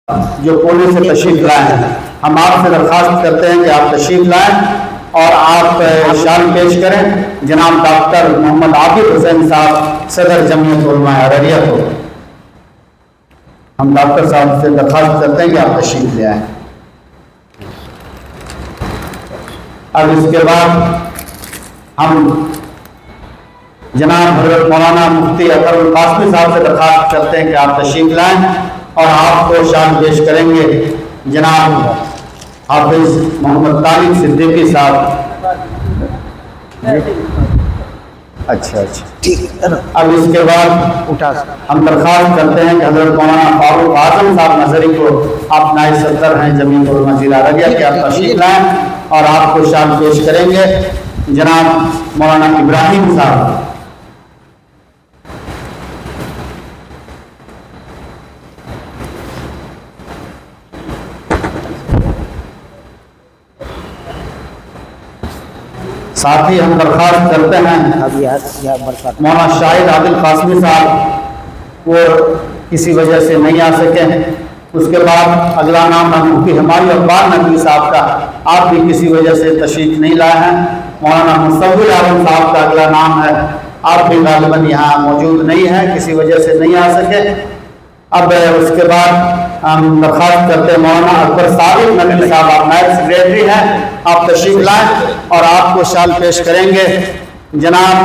जो पुणे से तशरीफ लाए हैं, हम आपसे दरख्वास्त करते हैं कि आप तशरीफ लाएं और आप शान पेश करें जनाब डॉक्टर मोहम्मद आबिद हुसैन साहब सदर जमीयत उलमा अररिया को। हम डॉक्टर साहब से दरख्वास्त करते हैं कि आप तशरीफ ले आएं। अब इसके बाद हम जनाब हज़रत मौलाना मुफ्ती अकरम कासमी साहब से दरख्वास्त करते हैं कि आप तशरीफ लाएं और आपको शान पेश करेंगे जनाब हाफिज मोहम्मद तारिक सिद्दीकी साहब। अच्छा ठीक। अब इसके बाद हम दरख्वास्त करते हैं कि हज़रत मौलाना फारूक आजम साहब नजरी को आप नायब सदर हैं जमीयत उलमा ज़िला अररिया के, आप तशरीफ लाएं और आपको शान पेश करेंगे जनाब मौलाना इब्राहिम साहब। साथ ही हम दरख्वास्त करते हैं मौलाना शाहिद आदिल कासमी साहब, वो किसी वजह से नहीं आ सके। उसके बाद अगला नाम है मुफ्ती हमारी अखबार नकवी साहब का, आप भी किसी वजह से तशरीफ नहीं लाए हैं। मौलाना मुसव्विर आलम साहब का अगला नाम है, आप भी गालिबन यहाँ मौजूद नहीं हैं, किसी वजह से नहीं आ सके। अब उसके बाद हम दरख्वास्त करते हैं मौलाना अकबर साबिक नकवी साहब, आप नायब सेक्रेटरी हैं, आप तशरीफ लाएं और आपको शान पेश करेंगे जनाब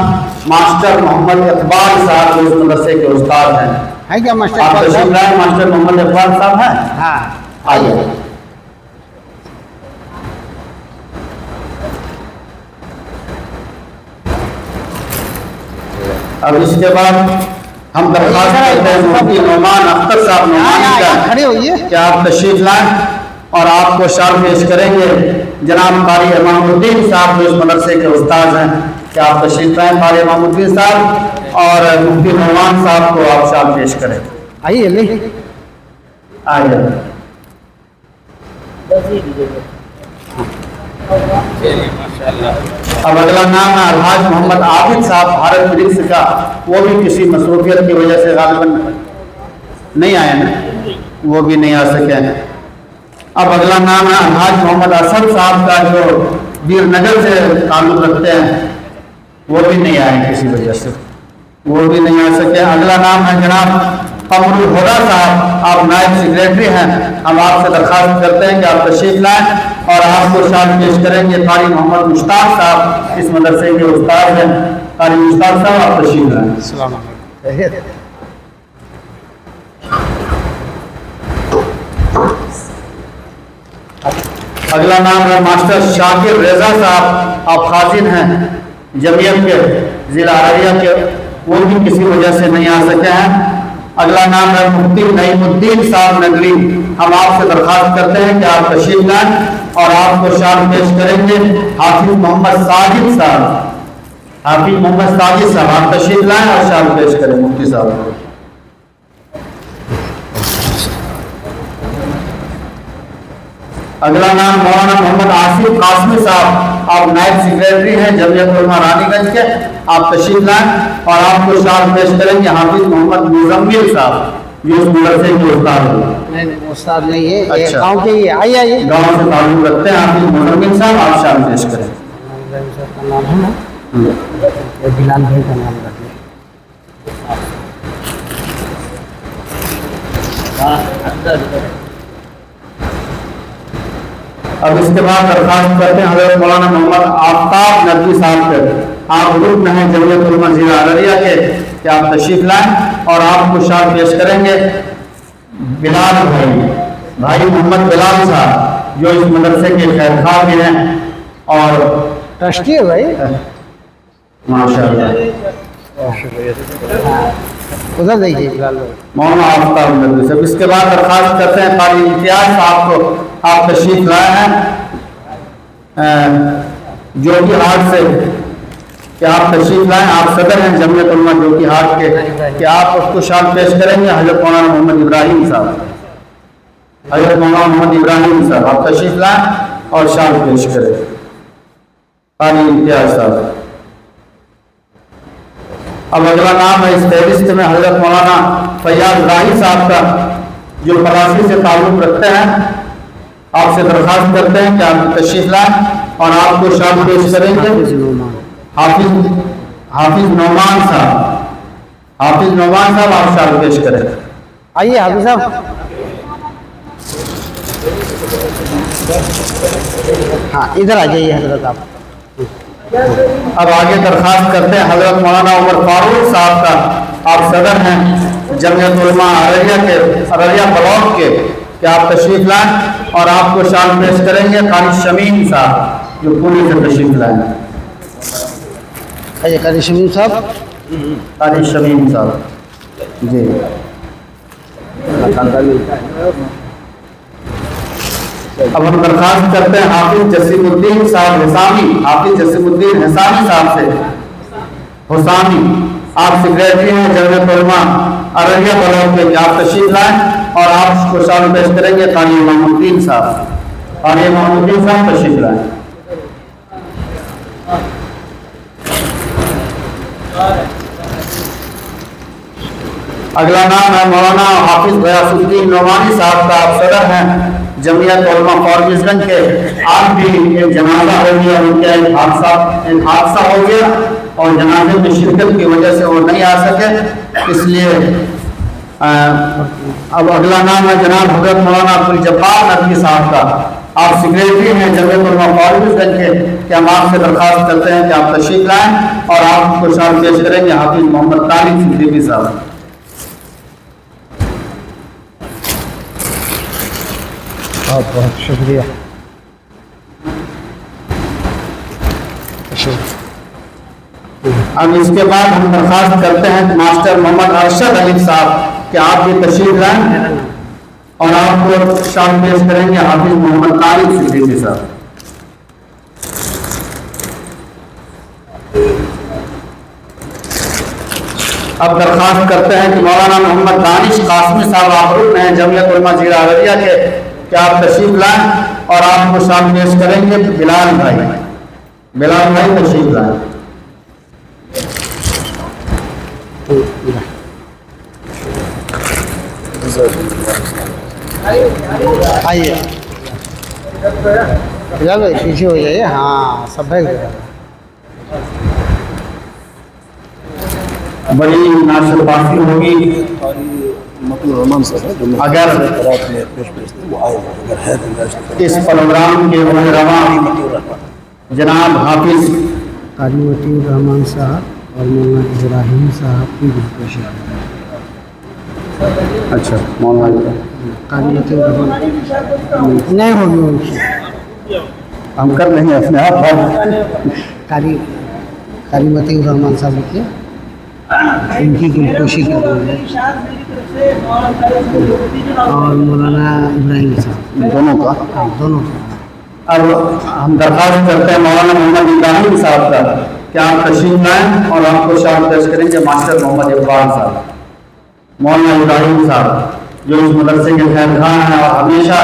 मास्टर मोहम्मद इकबाल साहब जो इस मदरसे के उस्ताद हैं। क्या मास्टर आप तशरीफ लाएं? मास्टर मोहम्मद इकबाल साहब हैं? हाँ, आइए। अब इसके बाद हम दरख्वास्त करते हैं मुफ्ती नौमान अख्तर साहब नौमानी का, खड़े होइए, क्या आप तशरीफ लाएं और आपको शान पेश करेंगे जनाब कारी इमामुद्दीन साहब जो इस मदरसे के उस्ताद हैं। क्या आप तशरीफ लाएं कारी इमामुद्दीन साहब और मुफ्ती नौमान साहब को आप शान पेश करें। आइए आइए। अब अगला नाम है अलहाज मोहम्मद आबिद साहब भारत ब्रिक्स का, वो भी किसी मसरूफियत की वजह से गालिबन नहीं आए हैं, वो भी नहीं आ सके हैं। अब अगला नाम है अलहाज मोहम्मद असद साहब का जो वीरनगर से ताल्लुक रखते हैं, वो भी नहीं आए किसी वजह से, वो भी नहीं आ सके। अगला नाम है जनाब कमरुल हुदा साहब, आप नायब सेक्रेटरी हैं, हम आपसे दरख्वास्त करते हैं कि आप तशरीफ लाएं और आपको शान पेश करेंगे कारी मोहम्मद मुश्ताक साहब, इस मदरसे के उस्ताद हैं। कारी मुश्ताक साहब आप तशरीफ लाएं। अगला नाम है मास्टर शाकिर रेजा साहब, आप खाजिन हैं जमीयत के ज़िला अररिया के, वो भी किसी वजह से नहीं आ सके हैं। अगला नाम है मुफ्ती नईमुद्दीन साहब नगरी, हम आपसे दरख्वास्त करते हैं कि आप तशरीफ लाएं और आपको शान पेश करेंगे हाफिज मोहम्मद साजिद साहब। हाफिज मोहम्मद साजिद साहब आप तशरीफ लाएं और शान पेश करें मुफ्ती साहब। अगला नाम मौलाना मोहम्मद आसिफ कासमी साहब, आप नायब सेक्रेटरी हैं जमीयत उलमा रानीगंज के, आप तशरीफ लाएं और आपको शान पेश करेंगे हाफिज मोहम्मद मुजम्मिल साहब जो इस मदरसे के उस्ताद हैं। नहीं उस्ताद नहीं है, अच्छा गाँव के ही, आइए गाँव से ताल्लुक रखते हैं। हाफिज मुजम्मिल साहब आप शान पेश करें। बिलाल भाई का नाम रखिए। अब इसके बाद दरख्वास्त करते हैं हज़रत मौलाना मोहम्मद आफ्ताब नकवी साहब के, आप रुकन हैं जमीयत उलमा ज़िला अररिया के, कि आप तशरीफ लाएं और आपको शान पेश करेंगे बिलाल भाई मोहम्मद बिलाल साहब जो इस मदरसे के खैरखा भी हैं और ट्रस्टी है भाई माशाअल्लाह। उधर देखिए मौलाना आफ्ताब नकवी साहब। इसके बाद दरख्वास्त करते हैं कारी इम्तियाज साहब को, आप तशरीफ लाए हैं जोकी हाट से, कि आप तशरीफ लाएं, आप सदर हैं जमीयत उलमा जोकी हाट के, कि आप उसको शान पेश करेंगे हज़रत मौलाना मोहम्मद इब्राहिम साहब। हज़रत मौलाना मोहम्मद इब्राहिम साहब आप तशरीफ लाएं और शान पेश करें कारी इम्तियाज साहब। अब अगला नाम है इस फहरिस्त में हजरत मौलाना फैयाज राही साहब का, जो कराची से ताल्लुक़ रखते हैं आपसे दरख्वास्त करते हैं कि आप तशरीफ लाएं और आपको शाम पेश करेंगे हाफिज नौमान साहब। आप शाम पेश करें। आइए हाफिज साहब। हाँ इधर आ जाइए हजरत आप। अब आगे दरख्वास्त करते हैं हजरत मौलाना उमर फारूक साहब का। आप सदर हैं जमीयत उलमा अररिया ब्लॉक के, कि आप तशरीफ लाएं और आपको शाम पेश करेंगे कारी शमीम साहब जो पुणे से तशरीफ लाएंगे। आइए कारी शमीम साहब। कारी शमीम साहब जी। अब हम दरख्वास्त करते हैं हाफिज जसीमुद्दीन साहब साहब से। हुसामी आप सेक्रेटरी हैं जमीयत उलमा अररिया ब्लॉक के, आप तशरीफ लाएं और आपको शाम पेश करेंगे कारी इमामुद्दीन साहब तशरीफ लाएं। अगला नाम है मौलाना हाफिज गयासुद्दीन नोमानी साहब का। आप सदर हैं जमीयत उलमा फॉरबिसगंज के। आज भी एक जनाजा हो गया, उनका एक हादसा हो गया और जनाजे में शिरकत की वजह से वो नहीं आ सके, इसलिए अब अगला नाम है जनाब हजरत मौलाना अब्दुल जब्बार नदवी साहब का। आप सेक्रेटरी हैं जमीयत उलमा फॉरबिसगंज के, कि हम आपसे दरख्वास्त करते हैं कि आप तशरीफ लाएं और आपको शाम पेश करेंगे हाफिज मोहम्मद तालिब सिद्दीकी साहब। बहुत बहुत शुक्रिया। अब इसके बाद हम दरख्वास्त करते हैं मास्टर मोहम्मद अरशद अली साहब कि आप भी तशरीफ लाएं और आपको शाम पेश करेंगे हाफिज मोहम्मद तालिब सिद्दीकी साहब। अब दरख्वास्त करते हैं कि मौलाना मोहम्मद दानिश कासमी साहब आप रुकन हैं जमीयत उलमा ज़िला अररिया के, कि आप तशरीफ लाएं और आपको शाम पेश करेंगे बिलाल भाई तशरीफ लाएं। आइए पीछे हो जाइए। हाँ सब बड़ी नाशपाती होगी अगर इस प्रोग्राम के रहनुमा जनाब हाफिज कारी मतीउर रहमान साहब और मौलाना इब्राहिम साहब की दिलकशी। अच्छा मौलाना कारी मतीउर रहमान नहीं होगी उनकी, हम कर लेंगे अपने आप। कारी मतीउर रहमान साहब के उनकी दिलकशी कर रहे हैं और मौलाना इब्राहिम साहब दोनों का। हाँ दोनों का। अब हम दरख्वास्त करते हैं मौलाना मोहम्मद इब्राहिम साहब का कि आप तशरीफ लाएं और आपको शाम पेश करेंगे मास्टर मोहम्मद इकबाल साहब। मौलाना इब्राहिम साहब जो इस मदरसे के खैर खां हैं और हमेशा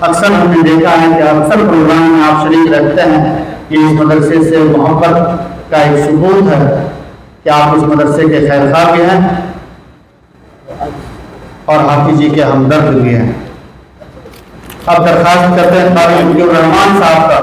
अक्सर हमने देखा है कि अक्सर प्रोग्राम में आप शरीक रखते हैं, कि इस मदरसे से मोहब्बत का एक सबूत है कि आप उस मदरसे के खैर खां भी हैं और हाफिज जी के हमदर्द भी हैं। अब दरख्वास्त करते हैं कारी रहमान साहब का।